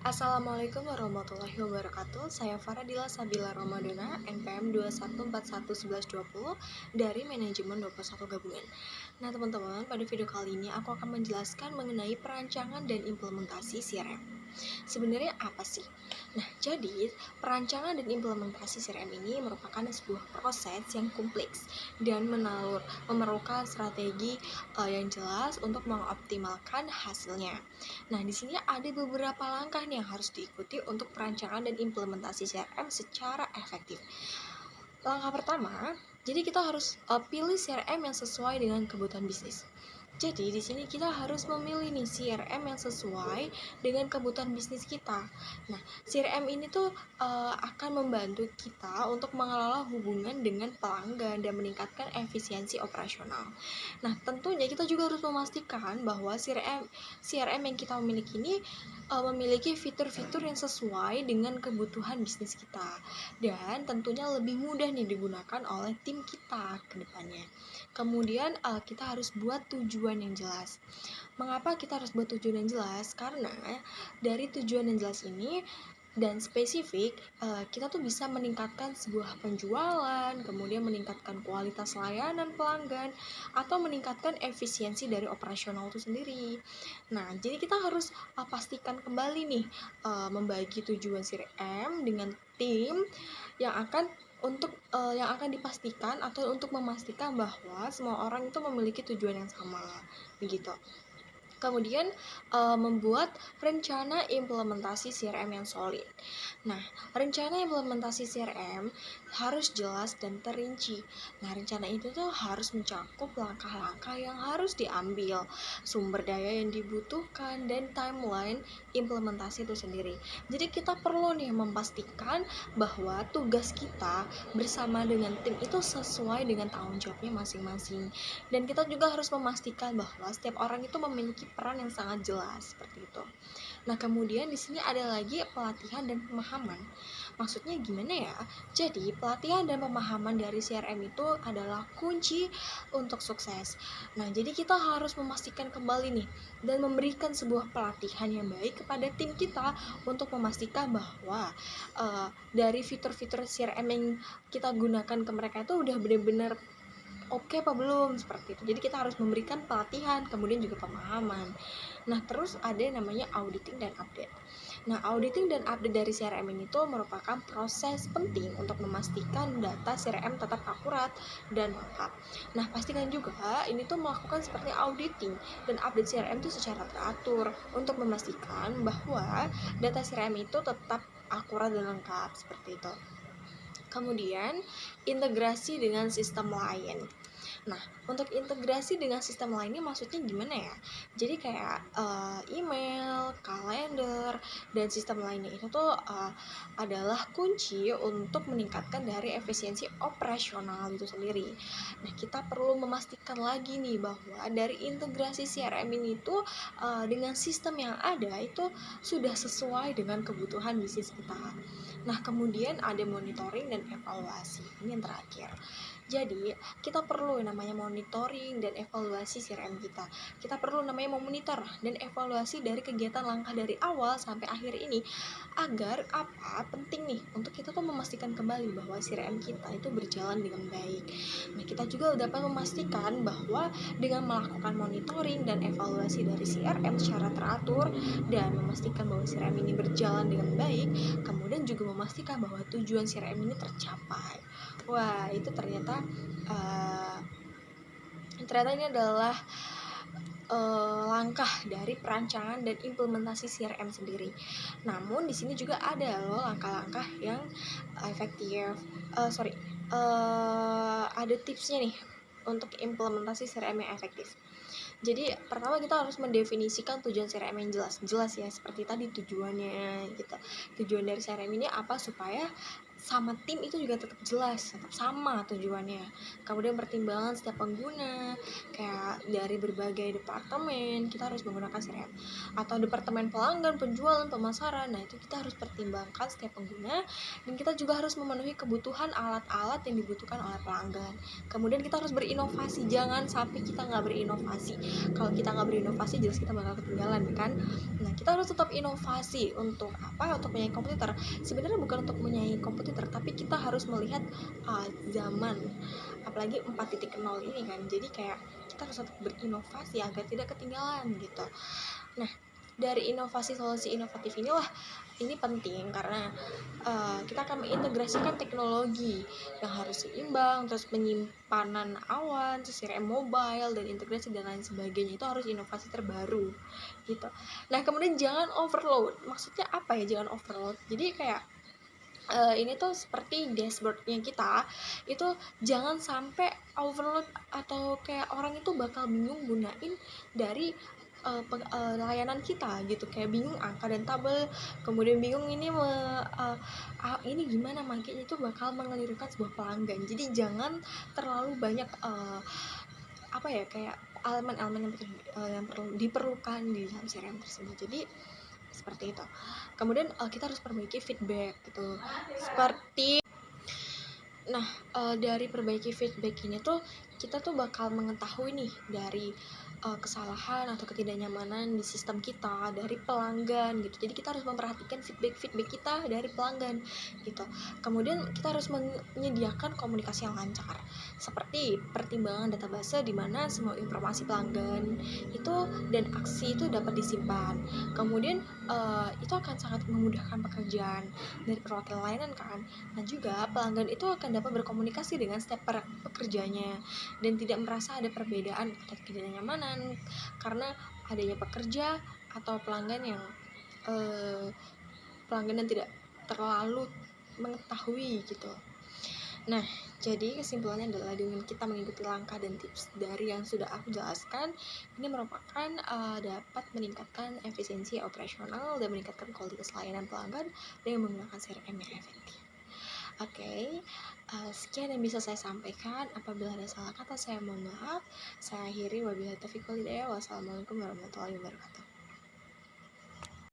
Assalamualaikum warahmatullahi wabarakatuh. Saya Faradila Sabila Ramadana, NPM 21411120 dari Manajemen 21 Gabungan. Nah, teman-teman, pada video kali ini aku akan menjelaskan mengenai perancangan dan implementasi CRM. Sebenarnya apa sih? Nah, jadi perancangan dan implementasi CRM ini merupakan sebuah proses yang kompleks dan memerlukan strategi yang jelas untuk mengoptimalkan hasilnya. Nah, di sini ada beberapa langkah nih yang harus diikuti untuk perancangan dan implementasi CRM secara efektif. Langkah pertama, jadi kita harus pilih CRM yang sesuai dengan kebutuhan bisnis. Jadi di sini kita harus memilih nih CRM yang sesuai dengan kebutuhan bisnis kita. Nah, CRM ini tuh akan membantu kita untuk mengelola hubungan dengan pelanggan dan meningkatkan efisiensi operasional. Nah, tentunya kita juga harus memastikan bahwa CRM yang kita miliki ini memiliki fitur-fitur yang sesuai dengan kebutuhan bisnis kita dan tentunya lebih mudah nih digunakan oleh tim kita ke depannya. Kemudian kita harus buat tujuan yang jelas. Mengapa kita harus buat tujuan yang jelas? Karena dari tujuan yang jelas ini dan spesifik, kita tuh bisa meningkatkan sebuah penjualan, kemudian meningkatkan kualitas layanan pelanggan, atau meningkatkan efisiensi dari operasional itu sendiri. Nah, jadi kita harus pastikan kembali nih membagi tujuan CRM dengan tim yang akan dipastikan atau untuk memastikan bahwa semua orang itu memiliki tujuan yang sama, begitu. Kemudian membuat rencana implementasi CRM yang solid. Nah, rencana implementasi CRM harus jelas dan terinci. Nah, rencana itu tuh harus mencakup langkah-langkah yang harus diambil, sumber daya yang dibutuhkan, dan timeline implementasi itu sendiri. Jadi kita perlu nih memastikan bahwa tugas kita bersama dengan tim itu sesuai dengan tanggung jawabnya masing-masing. Dan kita juga harus memastikan bahwa setiap orang itu memiliki peran yang sangat jelas seperti itu. Nah, kemudian di sini ada lagi pelatihan dan pemahaman. Maksudnya gimana ya? Jadi, pelatihan dan pemahaman dari CRM itu adalah kunci untuk sukses. Nah, jadi kita harus memastikan kembali nih dan memberikan sebuah pelatihan yang baik kepada tim kita untuk memastikan bahwa dari fitur-fitur CRM yang kita gunakan ke mereka itu udah benar-benar oke apa belum, seperti itu. Jadi kita harus memberikan pelatihan, kemudian juga pemahaman. Nah, terus ada yang namanya auditing dan update. Nah, auditing dan update dari CRM ini tuh merupakan proses penting untuk memastikan data CRM tetap akurat dan lengkap. Nah, pastikan juga ini tuh melakukan seperti auditing dan update CRM itu secara teratur untuk memastikan bahwa data CRM itu tetap akurat dan lengkap, seperti itu. Kemudian, integrasi dengan sistem lain. Nah, untuk integrasi dengan sistem lainnya maksudnya gimana ya? Jadi kayak email, kalender, dan sistem lainnya itu tuh adalah kunci untuk meningkatkan dari efisiensi operasional itu sendiri. Nah, kita perlu memastikan lagi nih bahwa dari integrasi CRM ini tuh dengan sistem yang ada itu sudah sesuai dengan kebutuhan bisnis kita. Nah, kemudian ada monitoring dan evaluasi. Ini yang terakhir. Jadi, kita perlu namanya monitoring dan evaluasi CRM kita. Kita perlu namanya memonitor dan evaluasi dari kegiatan langkah dari awal sampai akhir ini agar apa? Penting nih untuk kita tuh memastikan kembali bahwa CRM kita itu berjalan dengan baik. Nah, kita juga dapat memastikan bahwa dengan melakukan monitoring dan evaluasi dari CRM secara teratur dan memastikan bahwa CRM ini berjalan dengan baik, kemudian juga memastikan bahwa tujuan CRM ini tercapai. Wah, itu ternyata ini adalah langkah dari perancangan dan implementasi CRM sendiri. Namun di sini juga ada loh langkah-langkah yang efektif. Ada tipsnya nih untuk implementasi CRM yang efektif. Jadi pertama kita harus mendefinisikan tujuan CRM yang jelas ya, seperti tadi tujuannya gitu. Tujuan dari CRM ini apa supaya sama tim itu juga tetap jelas, tetap sama tujuannya. Kemudian pertimbangan setiap pengguna, kayak dari berbagai departemen kita harus menggunakan CRM, atau departemen pelanggan, penjualan, pemasaran. Nah itu kita harus pertimbangkan setiap pengguna, dan kita juga harus memenuhi kebutuhan alat-alat yang dibutuhkan oleh pelanggan. Kemudian kita harus berinovasi, jangan sampai kita nggak berinovasi. Kalau kita nggak berinovasi jelas kita bakal ketinggalan kan. Nah kita harus tetap inovasi. Untuk apa? Untuk menyaingi komputer. Sebenarnya bukan untuk menyaingi komputer, tapi kita harus melihat zaman, apalagi 4.0 ini kan. Jadi kayak kita harus tetap berinovasi agar tidak ketinggalan gitu. Nah dari inovasi solusi inovatif inilah ini penting karena kita akan mengintegrasikan teknologi yang harus seimbang, terus penyimpanan awan, terus CRM mobile dan integrasi dan lain sebagainya. Itu harus inovasi terbaru gitu. Nah kemudian jangan overload. Maksudnya apa ya jangan overload? Jadi kayak ini tuh seperti dashboardnya kita itu jangan sampai overload, atau kayak orang itu bakal bingung gunain dari layanan kita gitu, kayak bingung angka dan tabel, kemudian bingung ini gimana makanya, itu bakal mengelirukan sebuah pelanggan. Jadi jangan terlalu banyak apa ya kayak elemen-elemen yang perlu diperlukan di dalam CRM tersebut. Jadi seperti itu. Kemudian kita harus perbaiki feedback gitu. Seperti dari perbaiki feedback ini tuh kita tuh bakal mengetahui nih dari kesalahan atau ketidaknyamanan di sistem kita dari pelanggan gitu. Jadi kita harus memperhatikan feedback kita dari pelanggan gitu. Kemudian kita harus menyediakan komunikasi yang lancar, seperti pertimbangan database di mana semua informasi pelanggan itu dan aksi itu dapat disimpan. Kemudian itu akan sangat memudahkan pekerjaan dari perwakilan layanan kan. Nah juga pelanggan itu akan dapat berkomunikasi dengan setiap pekerjanya dan tidak merasa ada perbedaan atau ketidaknyamanan karena adanya pekerja atau pelanggan yang tidak terlalu mengetahui gitu. Nah, jadi kesimpulannya adalah dengan kita mengikuti langkah dan tips dari yang sudah aku jelaskan, ini merupakan dapat meningkatkan efisiensi operasional dan meningkatkan kualitas layanan pelanggan dengan menggunakan CRM yang efektif. Oke, sekian yang bisa saya sampaikan. Apabila ada salah kata saya mohon maaf. Saya akhiri, wabillahi taufiq wal hidayah. Wassalamualaikum warahmatullahi wabarakatuh.